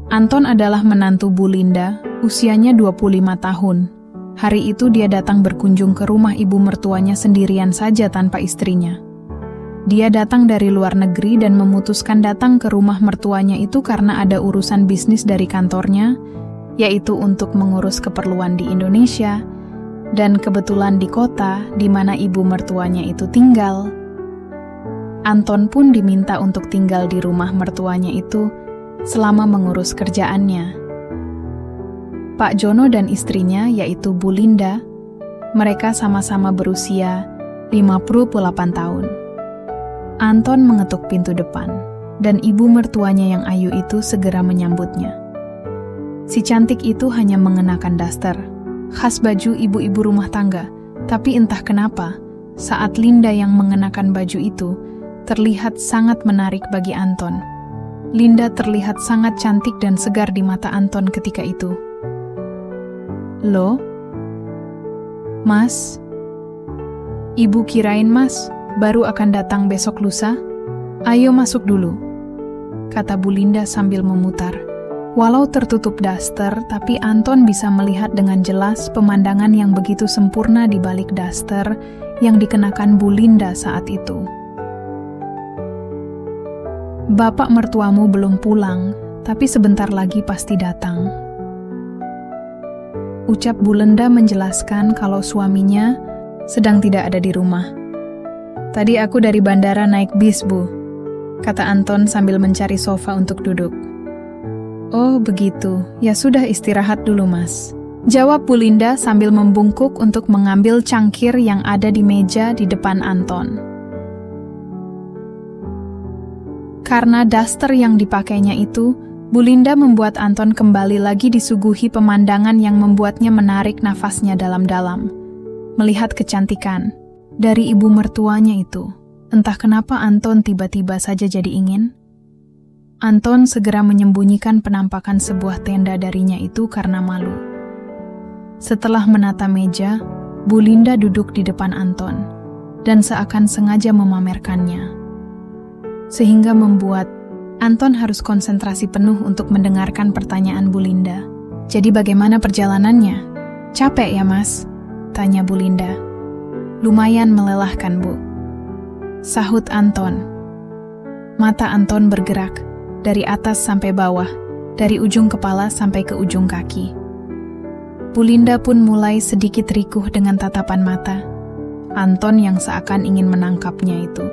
Anton adalah menantu Bu Linda, usianya 25 tahun. Hari itu dia datang berkunjung ke rumah ibu mertuanya sendirian saja tanpa istrinya. Dia datang dari luar negeri dan memutuskan datang ke rumah mertuanya itu karena ada urusan bisnis dari kantornya, yaitu untuk mengurus keperluan di Indonesia, dan kebetulan di kota di mana ibu mertuanya itu tinggal. Anton pun diminta untuk tinggal di rumah mertuanya itu selama mengurus kerjaannya. Pak Jono dan istrinya, yaitu Bu Linda, mereka sama-sama berusia 58 tahun. Anton mengetuk pintu depan, dan ibu mertuanya yang ayu itu segera menyambutnya. Si cantik itu hanya mengenakan daster, khas baju ibu-ibu rumah tangga, tapi entah kenapa, saat Linda yang mengenakan baju itu, terlihat sangat menarik bagi Anton. Linda terlihat sangat cantik dan segar di mata Anton ketika itu. "Loh? Mas? Ibu kirain Mas baru akan datang besok lusa? Ayo masuk dulu," kata Bu Linda sambil memutar. Walau tertutup daster, tapi Anton bisa melihat dengan jelas pemandangan yang begitu sempurna di balik daster yang dikenakan Bu Linda saat itu. "Bapak mertuamu belum pulang, tapi sebentar lagi pasti datang," ucap Bu Linda menjelaskan kalau suaminya sedang tidak ada di rumah. "Tadi aku dari bandara naik bis, Bu," kata Anton sambil mencari sofa untuk duduk. "Oh begitu, ya sudah istirahat dulu Mas," jawab Bu Linda sambil membungkuk untuk mengambil cangkir yang ada di meja di depan Anton. Karena daster yang dipakainya itu, Bu Linda membuat Anton kembali lagi disuguhi pemandangan yang membuatnya menarik nafasnya dalam-dalam. Melihat kecantikan dari ibu mertuanya itu, entah kenapa Anton tiba-tiba saja jadi ingin. Anton segera menyembunyikan penampakan sebuah tenda darinya itu karena malu. Setelah menata meja, Bu Linda duduk di depan Anton, dan seakan sengaja memamerkannya. Sehingga membuat Anton harus konsentrasi penuh untuk mendengarkan pertanyaan Bu Linda. "Jadi bagaimana perjalanannya? Capek ya Mas?" tanya Bu Linda. "Lumayan melelahkan Bu," sahut Anton. Mata Anton bergerak dari atas sampai bawah, dari ujung kepala sampai ke ujung kaki. Bu Linda pun mulai sedikit rikuh dengan tatapan mata Anton yang seakan ingin menangkapnya itu.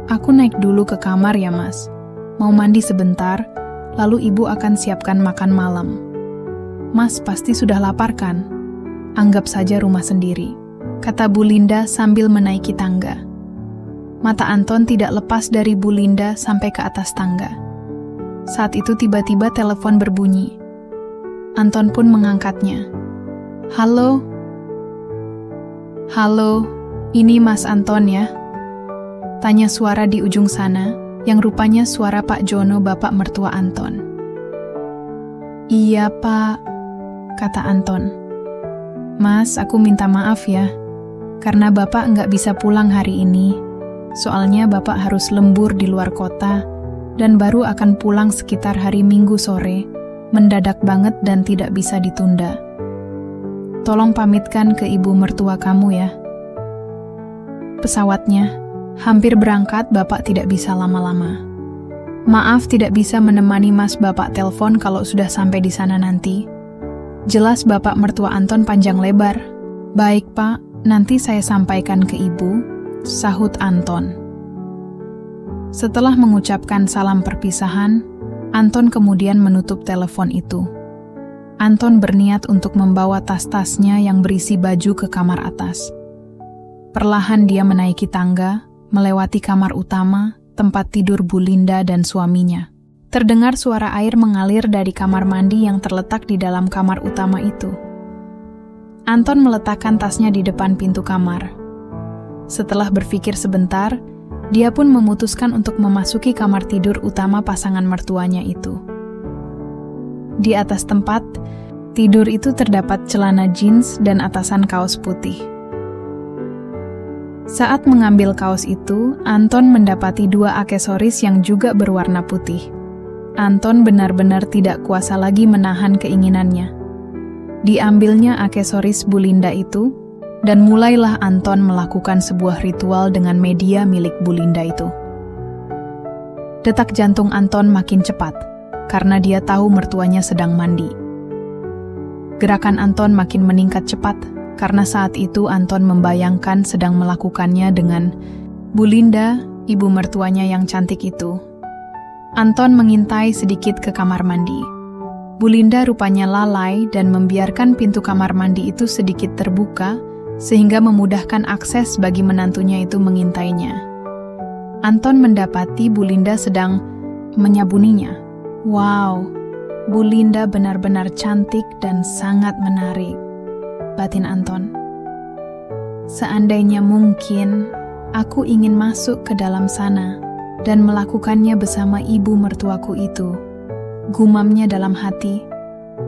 "Aku naik dulu ke kamar ya Mas. Mau mandi sebentar, lalu ibu akan siapkan makan malam. Mas pasti sudah lapar kan? Anggap saja rumah sendiri," kata Bu Linda sambil menaiki tangga. Mata Anton tidak lepas dari Bu Linda sampai ke atas tangga. Saat itu tiba-tiba telepon berbunyi. Anton pun mengangkatnya. "Halo? Halo, ini Mas Anton ya?" tanya suara di ujung sana, yang rupanya suara Pak Jono, bapak mertua Anton. "Iya Pak," kata Anton. "Mas, aku minta maaf ya, karena Bapak nggak bisa pulang hari ini. Soalnya Bapak harus lembur di luar kota, dan baru akan pulang sekitar hari Minggu sore, mendadak banget dan tidak bisa ditunda. Tolong pamitkan ke ibu mertua kamu ya. Pesawatnya hampir berangkat, Bapak tidak bisa lama-lama. Maaf tidak bisa menemani Mas Bapak telepon kalau sudah sampai di sana nanti." Jelas Bapak mertua Anton panjang lebar. "Baik Pak, nanti saya sampaikan ke ibu," sahut Anton. Setelah mengucapkan salam perpisahan, Anton kemudian menutup telepon itu. Anton berniat untuk membawa tas-tasnya yang berisi baju ke kamar atas. Perlahan dia menaiki tangga, melewati kamar utama, tempat tidur Bu Linda dan suaminya. Terdengar suara air mengalir dari kamar mandi yang terletak di dalam kamar utama itu. Anton meletakkan tasnya di depan pintu kamar. Setelah berpikir sebentar, dia pun memutuskan untuk memasuki kamar tidur utama pasangan mertuanya itu. Di atas tempat tidur itu terdapat celana jeans dan atasan kaos putih. Saat mengambil kaos itu, Anton mendapati dua aksesoris yang juga berwarna putih. Anton benar-benar tidak kuasa lagi menahan keinginannya. Diambilnya aksesoris Bu Linda itu, dan mulailah Anton melakukan sebuah ritual dengan media milik Bu Linda itu. Detak jantung Anton makin cepat, karena dia tahu mertuanya sedang mandi. Gerakan Anton makin meningkat cepat, karena saat itu Anton membayangkan sedang melakukannya dengan Bu Linda, ibu mertuanya yang cantik itu. Anton mengintai sedikit ke kamar mandi. Bu Linda rupanya lalai dan membiarkan pintu kamar mandi itu sedikit terbuka, sehingga memudahkan akses bagi menantunya itu mengintainya. Anton mendapati Bu Linda sedang menyabuninya. Wow, Bu Linda benar-benar cantik dan sangat menarik, batin Anton. Seandainya mungkin, aku ingin masuk ke dalam sana dan melakukannya bersama ibu mertuaku itu, gumamnya dalam hati.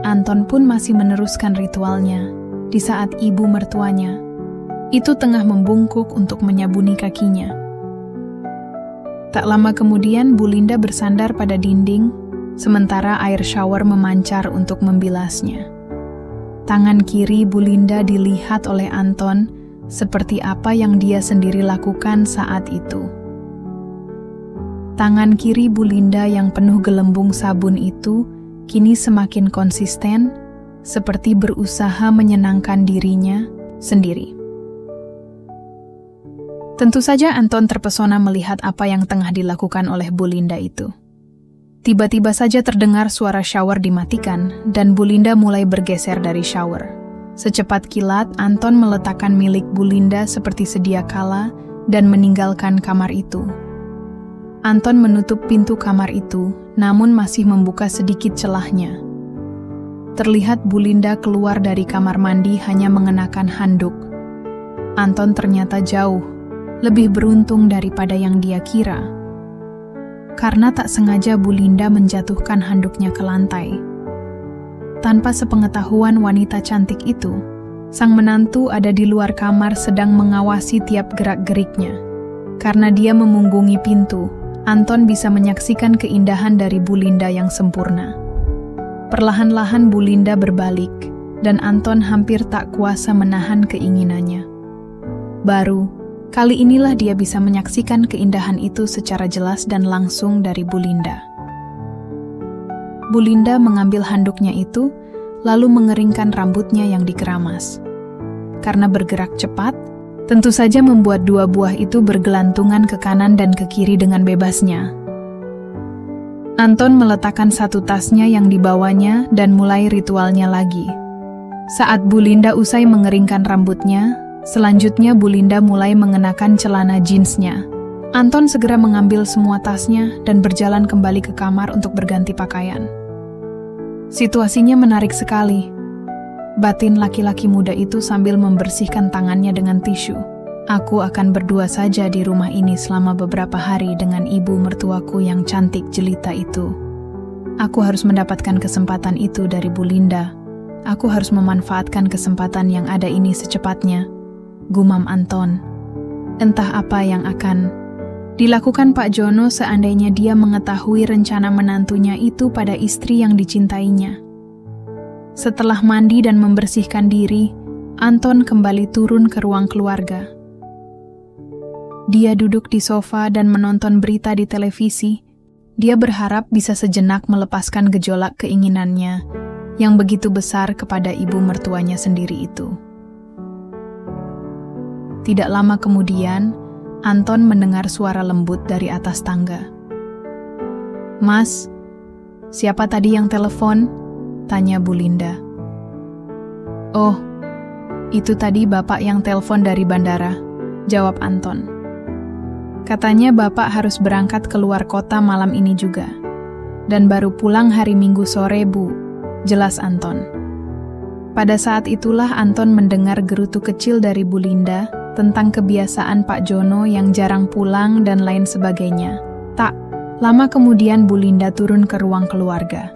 Anton pun masih meneruskan ritualnya di saat ibu mertuanya itu tengah membungkuk untuk menyabuni kakinya. Tak lama kemudian Bu Linda bersandar pada dinding, sementara air shower memancar untuk membilasnya. Tangan kiri Bu Linda dilihat oleh Anton seperti apa yang dia sendiri lakukan saat itu. Tangan kiri Bu Linda yang penuh gelembung sabun itu kini semakin konsisten, seperti berusaha menyenangkan dirinya sendiri. Tentu saja Anton terpesona melihat apa yang tengah dilakukan oleh Bu Linda itu. Tiba-tiba saja terdengar suara shower dimatikan dan Bu Linda mulai bergeser dari shower. Secepat kilat, Anton meletakkan milik Bu Linda seperti sedia kala dan meninggalkan kamar itu. Anton menutup pintu kamar itu, namun masih membuka sedikit celahnya. Terlihat Bu Linda keluar dari kamar mandi hanya mengenakan handuk. Anton ternyata jauh lebih beruntung daripada yang dia kira. Karena tak sengaja Bu Linda menjatuhkan handuknya ke lantai. Tanpa sepengetahuan wanita cantik itu, sang menantu ada di luar kamar sedang mengawasi tiap gerak-geriknya. Karena dia memunggungi pintu, Anton bisa menyaksikan keindahan dari Bu Linda yang sempurna. Perlahan-lahan Bu Linda berbalik, dan Anton hampir tak kuasa menahan keinginannya. Baru kali inilah dia bisa menyaksikan keindahan itu secara jelas dan langsung dari Bu Linda. Bu Linda mengambil handuknya itu, lalu mengeringkan rambutnya yang dikeramas. Karena bergerak cepat, tentu saja membuat dua buah itu bergelantungan ke kanan dan ke kiri dengan bebasnya. Anton meletakkan satu tasnya yang dibawanya dan mulai ritualnya lagi. Saat Bu Linda usai mengeringkan rambutnya, selanjutnya Bu Linda mulai mengenakan celana jeansnya. Anton segera mengambil semua tasnya dan berjalan kembali ke kamar untuk berganti pakaian. Situasinya menarik sekali. Batin laki-laki muda itu sambil membersihkan tangannya dengan tisu. Aku akan berdua saja di rumah ini selama beberapa hari dengan ibu mertuaku yang cantik jelita itu. Aku harus mendapatkan kesempatan itu dari Bu Linda. Aku harus memanfaatkan kesempatan yang ada ini secepatnya, gumam Anton. Entah apa yang akan dilakukan Pak Jono seandainya dia mengetahui rencana menantunya itu pada istri yang dicintainya. Setelah mandi dan membersihkan diri, Anton kembali turun ke ruang keluarga. Dia duduk di sofa dan menonton berita di televisi. Dia berharap bisa sejenak melepaskan gejolak keinginannya yang begitu besar kepada ibu mertuanya sendiri itu. Tidak lama kemudian, Anton mendengar suara lembut dari atas tangga. "Mas, siapa tadi yang telepon?" tanya Bu Linda. "Oh, itu tadi bapak yang telepon dari bandara," jawab Anton. "Katanya bapak harus berangkat keluar kota malam ini juga. Dan baru pulang hari Minggu sore, Bu," jelas Anton. Pada saat itulah Anton mendengar gerutu kecil dari Bu Linda tentang kebiasaan Pak Jono yang jarang pulang dan lain sebagainya. Tak lama kemudian Bu Linda turun ke ruang keluarga.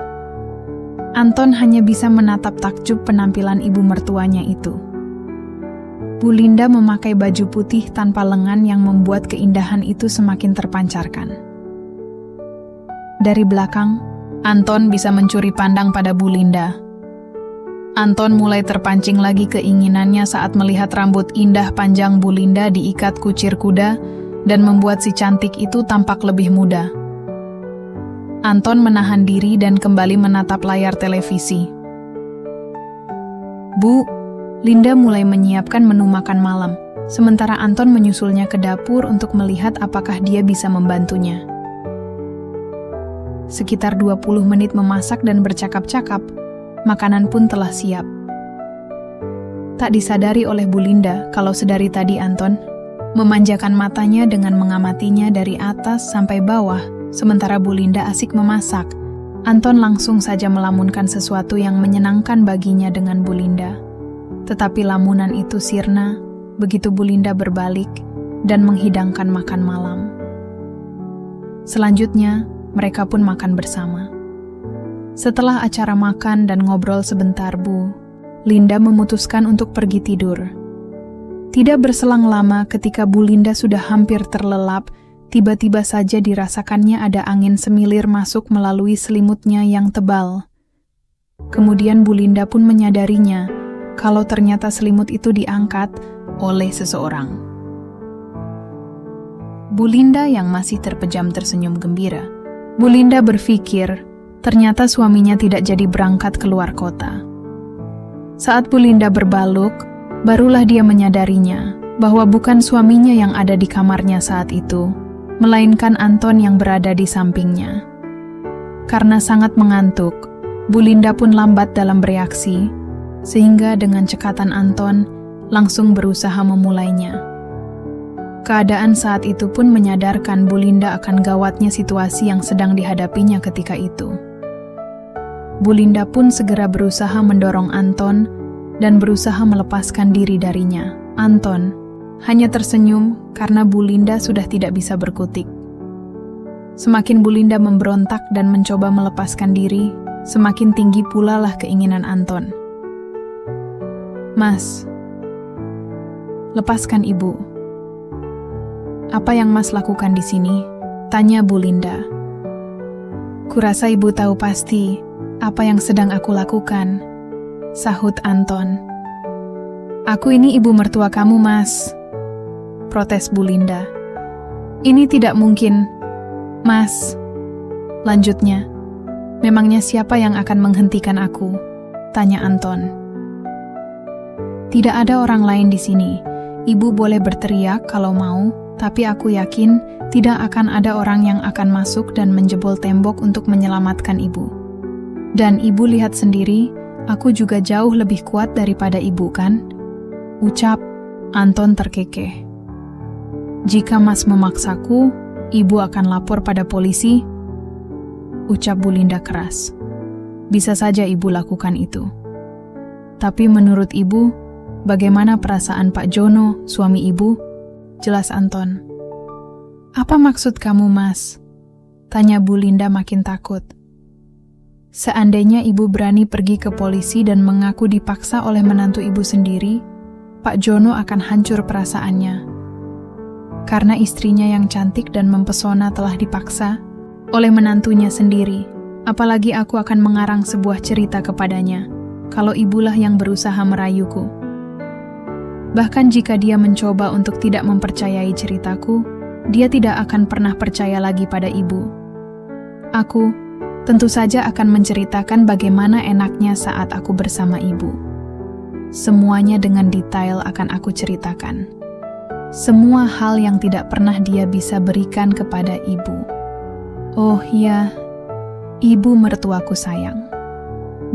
Anton hanya bisa menatap takjub penampilan ibu mertuanya itu. Bu Linda memakai baju putih tanpa lengan yang membuat keindahan itu semakin terpancarkan. Dari belakang, Anton bisa mencuri pandang pada Bu Linda. Anton mulai terpancing lagi keinginannya saat melihat rambut indah panjang Bu Linda diikat kucir kuda dan membuat si cantik itu tampak lebih muda. Anton menahan diri dan kembali menatap layar televisi. Bu, Linda mulai menyiapkan menu makan malam, sementara Anton menyusulnya ke dapur untuk melihat apakah dia bisa membantunya. Sekitar 20 menit memasak dan bercakap-cakap, makanan pun telah siap. Tak disadari oleh Bu Linda kalau sedari tadi Anton memanjakan matanya dengan mengamatinya dari atas sampai bawah, sementara Bu Linda asik memasak. Anton langsung saja melamunkan sesuatu yang menyenangkan baginya dengan Bu Linda. Tetapi lamunan itu sirna begitu Bu Linda berbalik dan menghidangkan makan malam. Selanjutnya, mereka pun makan bersama. Setelah acara makan dan ngobrol sebentar, Bu Linda memutuskan untuk pergi tidur. Tidak berselang lama ketika Bu Linda sudah hampir terlelap, tiba-tiba saja dirasakannya ada angin semilir masuk melalui selimutnya yang tebal. Kemudian Bu Linda pun menyadarinya kalau ternyata selimut itu diangkat oleh seseorang. Bu Linda yang masih terpejam tersenyum gembira. Bu Linda berpikir, ternyata suaminya tidak jadi berangkat keluar kota. Saat Bu Linda berbaluk, barulah dia menyadarinya bahwa bukan suaminya yang ada di kamarnya saat itu, melainkan Anton yang berada di sampingnya. Karena sangat mengantuk, Bu Linda pun lambat dalam bereaksi, sehingga dengan cekatan Anton langsung berusaha memulainya. Keadaan saat itu pun menyadarkan Bu Linda akan gawatnya situasi yang sedang dihadapinya ketika itu. Bu Linda pun segera berusaha mendorong Anton dan berusaha melepaskan diri darinya. Anton hanya tersenyum karena Bu Linda sudah tidak bisa berkutik. Semakin Bu Linda memberontak dan mencoba melepaskan diri, semakin tinggi pula lah keinginan Anton. Mas, lepaskan ibu. Apa yang Mas lakukan di sini? Tanya Bu Linda. Kurasa ibu tahu pasti apa yang sedang aku lakukan, sahut Anton. Aku ini ibu mertua kamu, Mas, protes Bu Linda. Ini tidak mungkin, Mas. Lanjutnya, memangnya siapa yang akan menghentikan aku? Tanya Anton. Tidak ada orang lain di sini. Ibu boleh berteriak kalau mau, tapi aku yakin tidak akan ada orang yang akan masuk dan menjebol tembok untuk menyelamatkan ibu. Dan ibu lihat sendiri, aku juga jauh lebih kuat daripada ibu, kan? Ucap Anton terkekeh. Jika Mas memaksaku, ibu akan lapor pada polisi. Ucap Bu Linda keras. Bisa saja ibu lakukan itu. Tapi menurut ibu, bagaimana perasaan Pak Jono, suami ibu? Jelas Anton. Apa maksud kamu, Mas? Tanya Bu Linda makin takut. Seandainya ibu berani pergi ke polisi dan mengaku dipaksa oleh menantu ibu sendiri, Pak Jono akan hancur perasaannya. Karena istrinya yang cantik dan mempesona telah dipaksa oleh menantunya sendiri, apalagi aku akan mengarang sebuah cerita kepadanya, kalau ibulah yang berusaha merayuku. Bahkan jika dia mencoba untuk tidak mempercayai ceritaku, dia tidak akan pernah percaya lagi pada ibu. Aku tentu saja akan menceritakan bagaimana enaknya saat aku bersama ibu. Semuanya dengan detail akan aku ceritakan. Semua hal yang tidak pernah dia bisa berikan kepada ibu. Oh ya, ibu mertuaku sayang.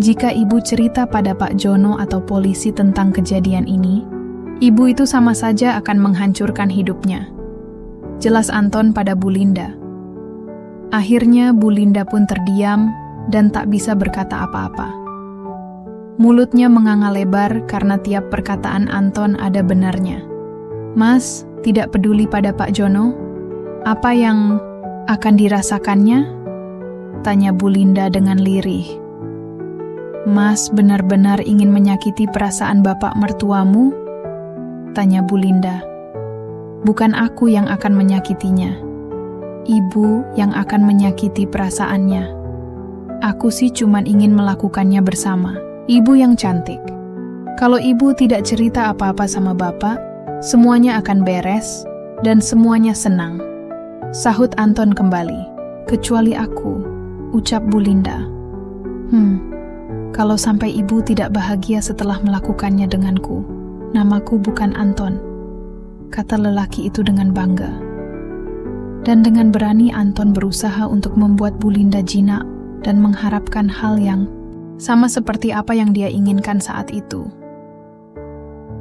Jika ibu cerita pada Pak Jono atau polisi tentang kejadian ini, ibu itu sama saja akan menghancurkan hidupnya. Jelas Anton pada Bu Linda. Akhirnya Bu Linda pun terdiam dan tak bisa berkata apa-apa. Mulutnya menganga lebar karena tiap perkataan Anton ada benarnya. Mas tidak peduli pada Pak Jono? Apa yang akan dirasakannya? Tanya Bu Linda dengan lirih. Mas benar-benar ingin menyakiti perasaan bapak mertuamu? Tanya Bu Linda. Bukan aku yang akan menyakitinya. Ibu yang akan menyakiti perasaannya. Aku sih cuman ingin melakukannya bersama. Ibu yang cantik. Kalau ibu tidak cerita apa-apa sama bapak, semuanya akan beres dan semuanya senang. Sahut Anton kembali. Kecuali aku, ucap Bu Linda. Kalau sampai ibu tidak bahagia setelah melakukannya denganku, namaku bukan Anton, kata lelaki itu dengan bangga. Dan dengan berani Anton berusaha untuk membuat Bu Linda jinak dan mengharapkan hal yang sama seperti apa yang dia inginkan saat itu.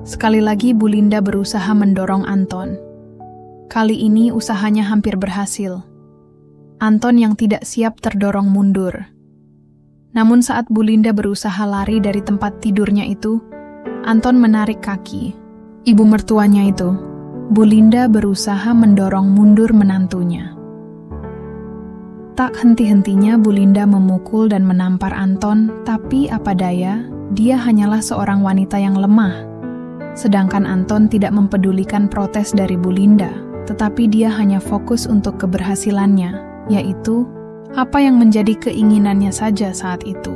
Sekali lagi Bu Linda berusaha mendorong Anton. Kali ini usahanya hampir berhasil. Anton yang tidak siap terdorong mundur. Namun saat Bu Linda berusaha lari dari tempat tidurnya itu, Anton menarik kaki. Ibu mertuanya itu, Bu Linda berusaha mendorong mundur menantunya. Tak henti-hentinya Bu Linda memukul dan menampar Anton, tapi apa daya, dia hanyalah seorang wanita yang lemah. Sedangkan Anton tidak mempedulikan protes dari Bu Linda, tetapi dia hanya fokus untuk keberhasilannya, yaitu apa yang menjadi keinginannya saja saat itu.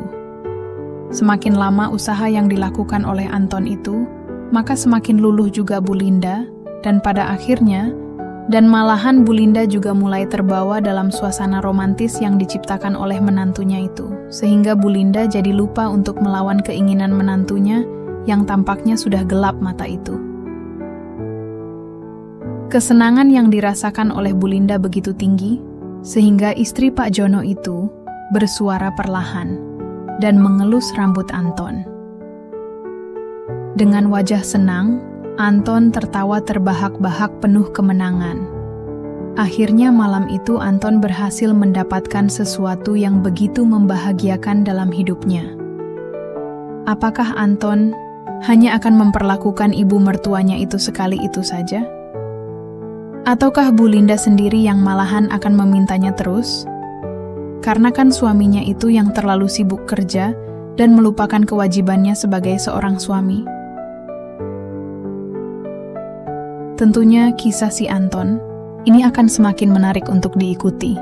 Semakin lama usaha yang dilakukan oleh Anton itu, maka semakin luluh juga Bu Linda, dan pada akhirnya, dan malahan Bu Linda juga mulai terbawa dalam suasana romantis yang diciptakan oleh menantunya itu, sehingga Bu Linda jadi lupa untuk melawan keinginan menantunya yang tampaknya sudah gelap mata itu. Kesenangan yang dirasakan oleh Bu Linda begitu tinggi, sehingga istri Pak Jono itu bersuara perlahan dan mengelus rambut Anton. Dengan wajah senang, Anton tertawa terbahak-bahak penuh kemenangan. Akhirnya malam itu Anton berhasil mendapatkan sesuatu yang begitu membahagiakan dalam hidupnya. Apakah Anton hanya akan memperlakukan ibu mertuanya itu sekali itu saja? Ataukah Bu Linda sendiri yang malahan akan memintanya terus? Karena kan suaminya itu yang terlalu sibuk kerja dan melupakan kewajibannya sebagai seorang suami. Tentunya kisah si Anton ini akan semakin menarik untuk diikuti.